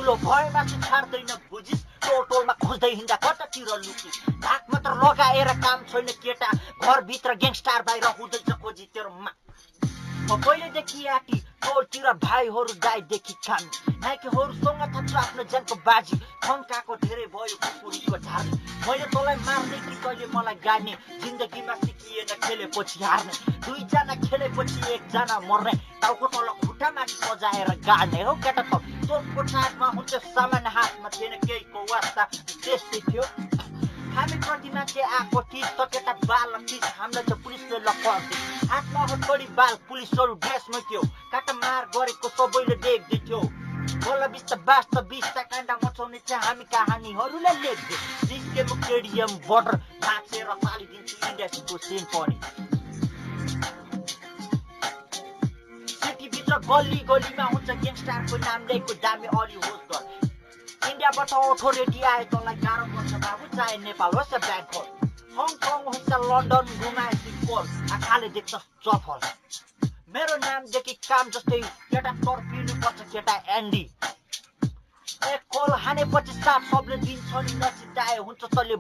ठुलो भएमा चाहिँ छाड्दैन बुझिस टोलमा खोज्दै हिँड्दा कतातिर लुकी ढाक मात्र लगाएर काम छैन केटा घरभित्र ग्याङस्टार बाहिर हुँदैछ खोजी तेरो मा पहिलेदेखि आटी टोलतिर भाइहरू गाईदेखि खानु नाइकेहरूसँग थाप्छु आफ्नो ज्यानको बाजी थन्काएको धेरै भयो कुकुरीको झार्ने मैले तँलाई मार्ने कि कहिले मलाई गाड्ने जिन्दगीमा सिकिएन खेलेपछि हार्ने दुईजना खेलेपछि एकजना मर्ने टाउको तल खुट्टामाथि सजाएर गाड्ने हो केटा त तोपको छाटमा हुन्छ सामान हातमा थिएन केहीको वास्ता त्यस्तै थियो हामी प्रति मान्छे आएको टिस त केटा बाल टिस हामीलाई चाहिँ पुलिसले लक्ष्य हातमा हतकडी बाल पुलिसहरू ड्रेसमा थियो काटामार गरेको सबैले देख्दै थियो बल्ल बिस्त बास्त बिस्ता काण्डा मचाउने चाहिँ हामी कहानीहरूले लेख्दै सिस्केमको केडिएम बर्डर नाचेर फालिदिन्छु इन्डियाको सेन पनि सिटीभित्र गल्ली गल्लीमा हुन्छ ग्याङस्टारको नाम लिएको दामी अलि होस् गर इन्डियाबाट अथोरिटी आए तँलाई गाह्रो पर्छ बाबु चाहे नेपाल होस् या ब्याङ्कक हङकङ होस् या लन्डन घुमाए सिक्कोल आँखाले देख्छ चफल मेरो नामदेखि काम जस्तै केटा तर्पिनु पर्छ केटा एन्डी एक कल हानेपछि साफ सबले दिन्छ नि नचिताए हुन्छ तैँले